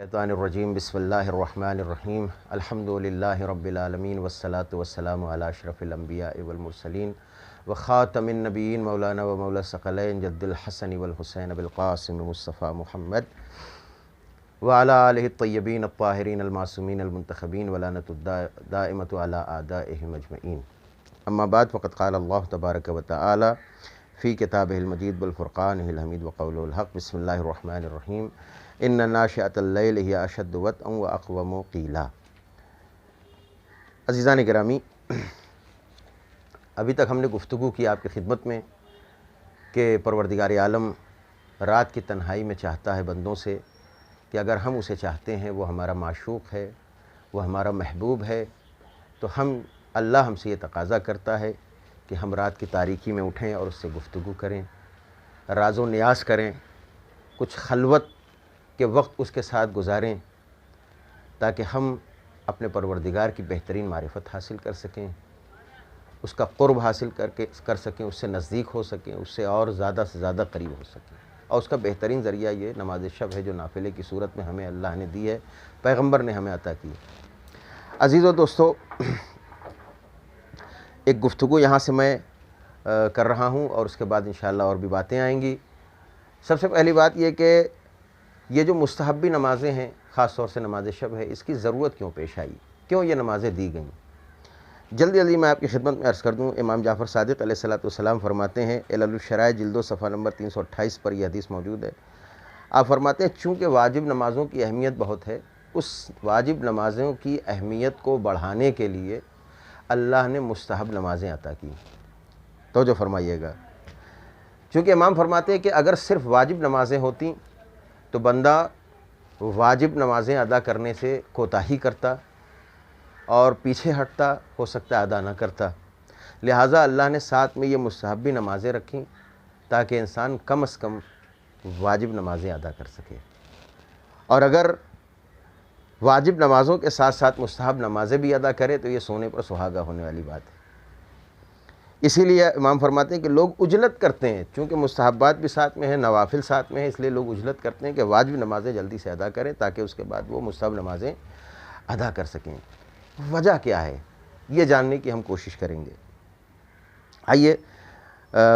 الرجیم بسم اللہ الرحمن الرحیم الحمدللہ رب العالمین والصلاة والسلام علی اشرف الانبیاء والمرسلین وخاتم النبیین مولانا و مولا الثقلین جد الحسن والحسین بالقاسم مصطفیٰ محمد وعلی آلہ الطیبین الطاہرین المعصومین المنتخبین ولعنۃ الدائمۃ علی اعدائہم اجمعین اما بعد فقد قال اللہ تبارک و تعالی فی کتابہ المجید بالفرقان الحمید وقولہ الحق بسم اللہ الرحمن الرحیم ان ناشئۃ اللیل ہی اشد وطئا واقوم قیلا۔ عزیزان گرامی، ابھی تک ہم نے گفتگو کی آپ کی خدمت میں کہ پروردگار عالم رات کی تنہائی میں چاہتا ہے بندوں سے کہ اگر ہم اسے چاہتے ہیں، وہ ہمارا معشوق ہے، وہ ہمارا محبوب ہے، تو اللہ ہم سے یہ تقاضا کرتا ہے کہ ہم رات کی تاریکی میں اٹھیں اور اس سے گفتگو کریں، راز و نیاز کریں، کچھ خلوت کہ وقت اس کے ساتھ گزاریں تاکہ ہم اپنے پروردگار کی بہترین معرفت حاصل کر سکیں، اس کا قرب حاصل کر سکیں، اس سے نزدیک ہو سکیں، اس سے اور زیادہ سے زیادہ قریب ہو سکیں۔ اور اس کا بہترین ذریعہ یہ نماز شب ہے جو نافلے کی صورت میں ہمیں اللہ نے دی ہے، پیغمبر نے ہمیں عطا کی۔ عزیزو دوستو، ایک گفتگو یہاں سے میں کر رہا ہوں اور اس کے بعد انشاءاللہ اور بھی باتیں آئیں گی۔ سب سے پہلی بات یہ کہ یہ جو مستحبی نمازیں ہیں، خاص طور سے نماز شب ہے، اس کی ضرورت کیوں پیش آئی، کیوں یہ نمازیں دی گئیں؟ جلدی میں آپ کی خدمت میں عرض کر دوں، امام جعفر صادق علیہ السلام فرماتے ہیں، علل الشرائع جلد 2 صفحہ نمبر 328 پر یہ حدیث موجود ہے۔ آپ فرماتے ہیں چونکہ واجب نمازوں کی اہمیت بہت ہے، اس واجب نمازوں کی اہمیت کو بڑھانے کے لیے اللہ نے مستحب نمازیں عطا کی۔ توجہ فرمائیے گا، چونکہ امام فرماتے ہیں کہ اگر صرف واجب نمازیں ہوتیں تو بندہ واجب نمازیں ادا کرنے سے کوتاہی کرتا اور پیچھے ہٹتا، ہو سکتا ادا نہ کرتا، لہٰذا اللہ نے ساتھ میں یہ مستحبی نمازیں رکھیں تاکہ انسان کم از کم واجب نمازیں ادا کر سکے۔ اور اگر واجب نمازوں کے ساتھ ساتھ مستحب نمازیں بھی ادا کرے تو یہ سونے پر سہاگا ہونے والی بات ہے۔ اسی لیے امام فرماتے ہیں کہ لوگ عجلت کرتے ہیں، چونکہ مستحبات بھی ساتھ میں ہیں، نوافل ساتھ میں ہیں، اس لیے لوگ عجلت کرتے ہیں کہ واجب نمازیں جلدی سے ادا کریں تاکہ اس کے بعد وہ مستحب نمازیں ادا کر سکیں۔ وجہ کیا ہے یہ جاننے کی ہم کوشش کریں گے۔ آئیے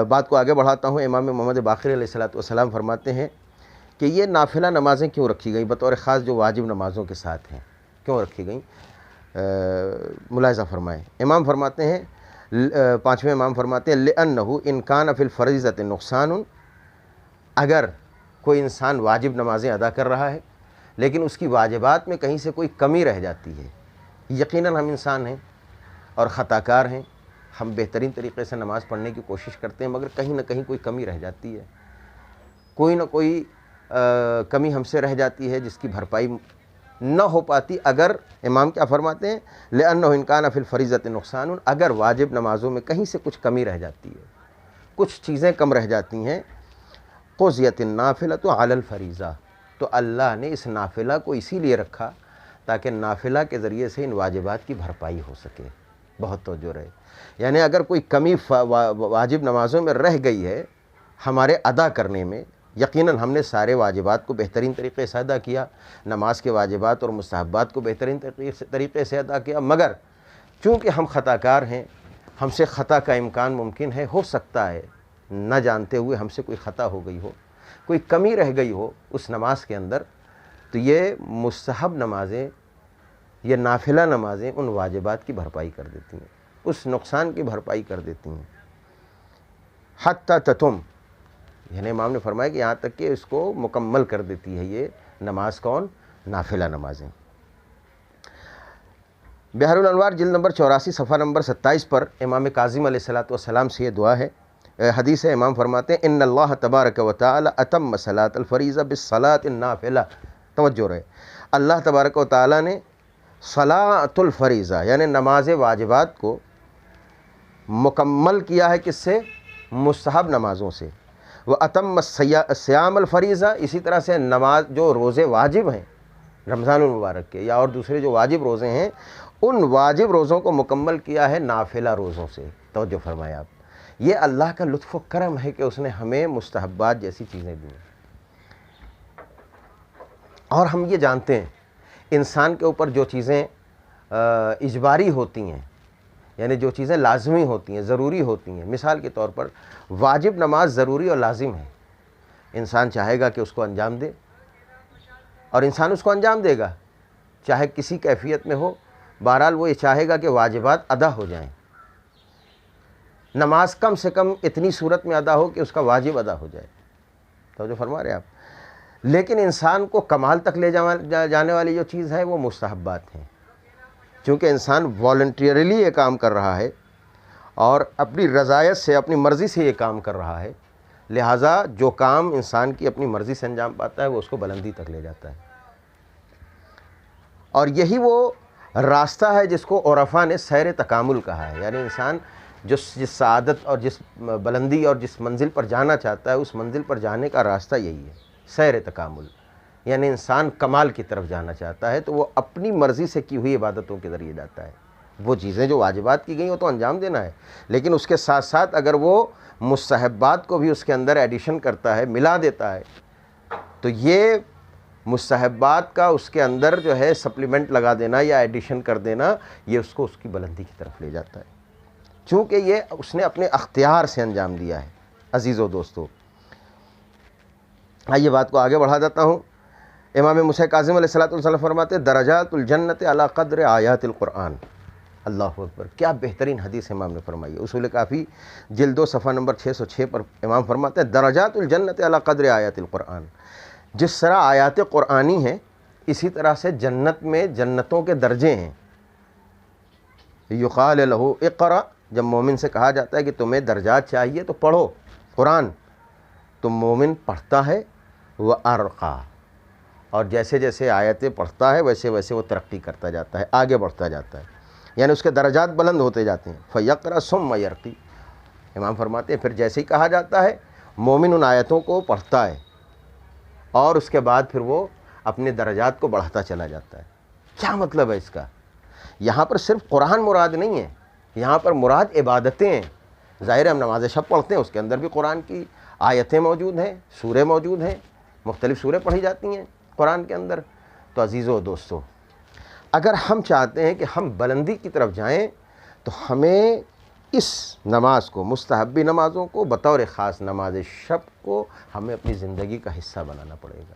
بات کو آگے بڑھاتا ہوں۔ امام محمد باقر علیہ السلام فرماتے ہیں کہ یہ نافلہ نمازیں کیوں رکھی گئیں بطور خاص جو واجب نمازوں کے ساتھ ہیں، کیوں رکھی گئیں؟ ملاحظہ فرمائیں۔ امام فرماتے ہیں، 5ویں امام فرماتے ہیں لِأَنَّهُ إِنْ كَانَ فِي الْفَرِيضَةِ نُقْصَانٌ، اگر کوئی انسان واجب نمازیں ادا کر رہا ہے لیکن اس کی واجبات میں کہیں سے کوئی کمی رہ جاتی ہے، یقیناً ہم انسان ہیں اور خطا کار ہیں، ہم بہترین طریقے سے نماز پڑھنے کی کوشش کرتے ہیں مگر کہیں نہ کہیں کوئی کمی رہ جاتی ہے، کوئی نہ کوئی کمی ہم سے رہ جاتی ہے جس کی بھرپائی نہ ہو پاتی۔ اگر امام کیا فرماتے ہیں لِأَنَّهُ إِنْ كَانَ فِي الْفَرِيضَةِ نُقْصَانٌ، اگر واجب نمازوں میں کہیں سے کچھ کمی رہ جاتی ہے، کچھ چیزیں کم رہ جاتی ہیں، قُضِيَتِ النَّافِلَةُ عَلَى الْفَرِيضَةِ، تو اللہ نے اس نافلہ کو اسی لیے رکھا تاکہ نافلہ کے ذریعے سے ان واجبات کی بھرپائی ہو سکے۔ بہت توجہ رہے، یعنی اگر کوئی کمی واجب نمازوں میں رہ گئی ہے ہمارے ادا کرنے میں، یقیناً ہم نے سارے واجبات کو بہترین طریقے سے ادا کیا، نماز کے واجبات اور مستحبات کو بہترین طریقے سے ادا کیا، مگر چونکہ ہم خطا کار ہیں، ہم سے خطا کا امکان ممکن ہے، ہو سکتا ہے نہ جانتے ہوئے ہم سے کوئی خطا ہو گئی ہو، کوئی کمی رہ گئی ہو اس نماز کے اندر، تو یہ مستحب نمازیں، یہ نافلہ نمازیں ان واجبات کی بھرپائی کر دیتی ہیں، اس نقصان کی بھرپائی کر دیتی ہیں۔ حتی تتم، یعنی امام نے فرمایا کہ یہاں تک کہ اس کو مکمل کر دیتی ہے یہ نماز، کون؟ نافلہ نمازیں۔ بحر الانوار جلد نمبر 84 صفحہ نمبر 27 پر امام کاظم علیہ السلام سے یہ دعا ہے، حدیث ہے، امام فرماتے ہیں ان اللہ تبارک و تعالی اتم صلاۃ الفریضہ بالصلاۃ النافلہ۔ توجہ رہے، اللہ تبارک و تعالی نے صلاۃ الفریضہ یعنی نماز واجبات کو مکمل کیا ہے کس سے؟ مستحب نمازوں سے۔ وَأَتَمَّ الصِّيَامَ الْفَرِيضَةَ، اسی طرح سے نماز جو روزے واجب ہیں رمضان المبارک کے یا اور دوسرے جو واجب روزے ہیں، ان واجب روزوں کو مکمل کیا ہے نافلہ روزوں سے۔ توجہ فرمائیں آپ، یہ اللہ کا لطف و کرم ہے کہ اس نے ہمیں مستحبات جیسی چیزیں دی ہیں۔ اور ہم یہ جانتے ہیں انسان کے اوپر جو چیزیں اجباری ہوتی ہیں، یعنی جو چیزیں لازمی ہوتی ہیں، ضروری ہوتی ہیں، مثال کے طور پر واجب نماز ضروری اور لازم ہے، انسان چاہے گا کہ اس کو انجام دے اور انسان اس کو انجام دے گا، چاہے کسی کیفیت میں ہو، بہرحال وہ یہ چاہے گا کہ واجبات ادا ہو جائیں، نماز کم سے کم اتنی صورت میں ادا ہو کہ اس کا واجب ادا ہو جائے، تو جو فرما رہے آپ۔ لیکن انسان کو کمال تک لے جانے والی جو چیز ہے وہ مستحبات ہیں، چونکہ انسان والنٹیرلی یہ کام کر رہا ہے اور اپنی رضایت سے، اپنی مرضی سے یہ کام کر رہا ہے، لہٰذا جو کام انسان کی اپنی مرضی سے انجام پاتا ہے وہ اس کو بلندی تک لے جاتا ہے، اور یہی وہ راستہ ہے جس کو عرفاء نے سیر تکامل کہا ہے، یعنی انسان جس سعادت اور جس بلندی اور جس منزل پر جانا چاہتا ہے اس منزل پر جانے کا راستہ یہی ہے، سیر تکامل، یعنی انسان کمال کی طرف جانا چاہتا ہے تو وہ اپنی مرضی سے کی ہوئی عبادتوں کے ذریعے جاتا ہے، وہ چیزیں جو واجبات کی گئیں وہ تو انجام دینا ہے، لیکن اس کے ساتھ ساتھ اگر وہ مستحبات کو بھی اس کے اندر ایڈیشن کرتا ہے، ملا دیتا ہے، تو یہ مستحبات کا اس کے اندر جو ہے سپلیمنٹ لگا دینا یا ایڈیشن کر دینا، یہ اس کو اس کی بلندی کی طرف لے جاتا ہے، چونکہ یہ اس نے اپنے اختیار سے انجام دیا ہے۔ عزیزو دوستو، آئیے بات کو آگے بڑھا دیتا ہوں۔ امام موسیٰ کاظم علیہ السلام فرماتے ہیں درجات الجنت علی قدر آیات القرآن۔ اللہ اکبر، کیا بہترین حدیث امام نے فرمائی ہے۔ اصول کافی جلد 2 صفحہ نمبر 606 پر امام فرماتے ہیں درجات الجنت علی قدر آیات القرآن، جس طرح آیات قرآنی ہیں اسی طرح سے جنت میں جنتوں کے درجے ہیں۔ یقال لہ اقرأ، جب مومن سے کہا جاتا ہے کہ تمہیں درجات چاہیے تو پڑھو قرآن، تو مومن پڑھتا ہے وَأَرْقَى، اور جیسے جیسے آیتیں پڑھتا ہے ویسے ویسے وہ ترقی کرتا جاتا ہے، آگے بڑھتا جاتا ہے، یعنی اس کے درجات بلند ہوتے جاتے ہیں۔ فَيَقْرَأ ثُمَّ يَرْقِي، امام فرماتے ہیں پھر جیسے ہی کہا جاتا ہے مومن ان آیتوں کو پڑھتا ہے اور اس کے بعد پھر وہ اپنے درجات کو بڑھاتا چلا جاتا ہے۔ کیا مطلب ہے اس کا؟ یہاں پر صرف قرآن مراد نہیں ہے، یہاں پر مراد عبادتیں ہیں۔ ظاہر ہے ہم نماز شب پڑھتے ہیں، اس کے اندر بھی قرآن کی آیتیں موجود ہیں، سورے موجود ہیں، مختلف سورے پڑھی جاتی ہیں قرآن کے اندر۔ تو عزیزو دوستو، اگر ہم چاہتے ہیں کہ ہم بلندی کی طرف جائیں تو ہمیں اس نماز کو، مستحبی نمازوں کو، بطور خاص نماز شب کو ہمیں اپنی زندگی کا حصہ بنانا پڑے گا۔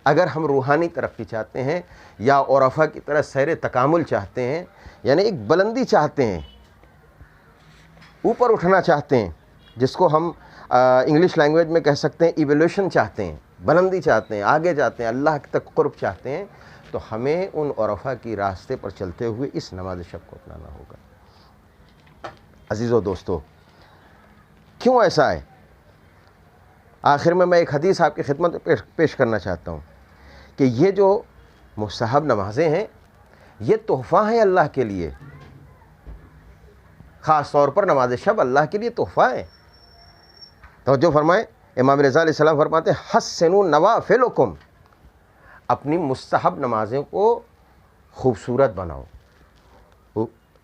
اگر ہم روحانی ترقی چاہتے ہیں یا عرفاء کی طرح سیر تکامل چاہتے ہیں، یعنی ایک بلندی چاہتے ہیں، اوپر اٹھنا چاہتے ہیں، جس کو ہم انگلش لینگویج میں کہہ سکتے ہیں ایولیوشن چاہتے ہیں، بلندی چاہتے ہیں، آگے جاتے ہیں، اللہ تک قرب چاہتے ہیں، تو ہمیں ان عرفاء کی راستے پر چلتے ہوئے اس نماز شب کو اپنانا ہوگا۔ عزیزو دوستو، کیوں ایسا ہے؟ آخر میں ایک حدیث آپ کی خدمت میں پیش کرنا چاہتا ہوں کہ یہ جو مستحب نمازیں ہیں یہ تحفہ ہیں اللہ کے لیے، خاص طور پر نماز شب اللہ کے لیے تحفہ ہے۔ توجہ فرمائیں، امام رضا علیہ السلام فرماتے ہیں حسنوا نوافلکم، اپنی مستحب نمازوں کو خوبصورت بناؤ،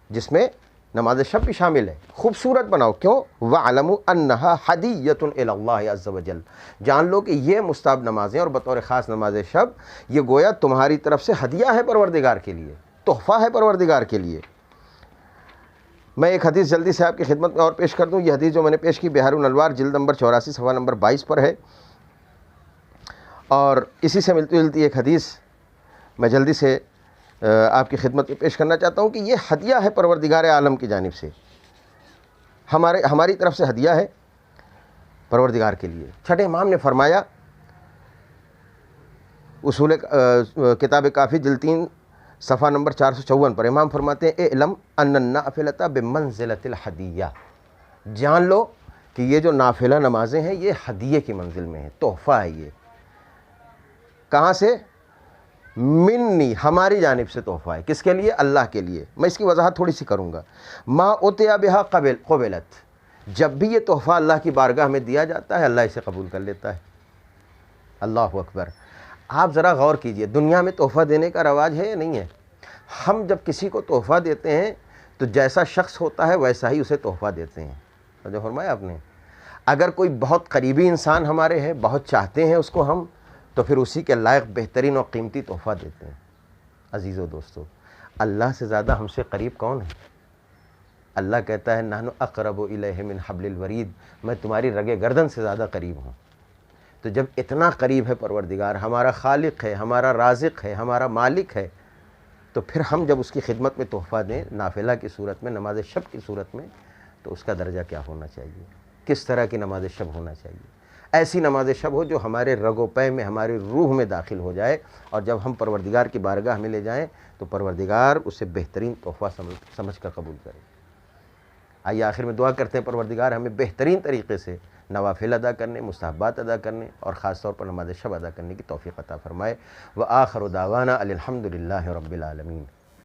جس میں نماز شب بھی شامل ہے، خوبصورت بناؤ۔ کیوں؟ وَاعْلَمُوا أَنَّهَا حَدِيَّةٌ إِلَى اللَّهِ عَزَّ وَجَلَّ، جان لو کہ یہ مستحب نمازیں اور بطور خاص نماز شب یہ گویا تمہاری طرف سے ہدیہ ہے پروردگار کے لیے، تحفہ ہے پروردگار کے لیے۔ میں ایک حدیث جلدی سے آپ کی خدمت میں اور پیش کر دوں۔ یہ حدیث جو میں نے پیش کی بحار الانوار جلد نمبر 84 صفحہ نمبر 22 پر ہے، اور اسی سے ملتی جلتی ایک حدیث میں جلدی سے آپ کی خدمت میں پیش کرنا چاہتا ہوں کہ یہ ہدیہ ہے پروردگار عالم کی جانب سے، ہماری طرف سے ہدیہ ہے پروردگار کے لیے۔ چھٹے امام نے فرمایا، اصول کتاب کافی جلد 3 صفحہ نمبر 454 پر امام فرماتے ہیں اعلم ان النافلۃ بمنزلۃ الہدیہ، جان لو کہ یہ جو نافلہ نمازیں ہیں یہ ہدیے کی منزل میں ہیں، تحفہ ہے۔ یہ کہاں سے؟ منی، ہماری جانب سے تحفہ ہے۔ کس کے لیے؟ اللہ کے لیے۔ میں اس کی وضاحت تھوڑی سی کروں گا۔ ما اتیا بہا قبلت، جب بھی یہ تحفہ اللہ کی بارگاہ میں دیا جاتا ہے اللہ اسے قبول کر لیتا ہے۔ اللہ اکبر، آپ ذرا غور کیجئے، دنیا میں تحفہ دینے کا رواج ہے یا نہیں ہے؟ ہم جب کسی کو تحفہ دیتے ہیں تو جیسا شخص ہوتا ہے ویسا ہی اسے تحفہ دیتے ہیں۔ جو فرمایا آپ نے، اگر کوئی بہت قریبی انسان ہمارے ہے، بہت چاہتے ہیں اس کو ہم، تو پھر اسی کے لائق بہترین اور قیمتی تحفہ دیتے ہیں۔ عزیزو دوستو، اللہ سے زیادہ ہم سے قریب کون ہے؟ اللہ کہتا ہے نحن اقرب الیہ من حبل الورید، میں تمہاری رگ گردن سے زیادہ قریب ہوں۔ تو جب اتنا قریب ہے پروردگار، ہمارا خالق ہے، ہمارا رازق ہے، ہمارا مالک ہے، تو پھر ہم جب اس کی خدمت میں تحفہ دیں نافلہ کی صورت میں، نماز شب کی صورت میں، تو اس کا درجہ کیا ہونا چاہیے؟ کس طرح کی نماز شب ہونا چاہیے؟ ایسی نماز شب ہو جو ہمارے رگ و پے میں، ہماری روح میں داخل ہو جائے، اور جب ہم پروردگار کی بارگاہ میں لے جائیں تو پروردگار اسے بہترین تحفہ سمجھ کر قبول کرے۔ آئیے آخر میں دعا کرتے ہیں پروردگار ہمیں بہترین طریقے سے نوافل ادا کرنے، مستحبات ادا کرنے، اور خاص طور پر نماز شب ادا کرنے کی توفیق عطا فرمائے۔ وآخر دعوانا الحمد للہ رب العالمین۔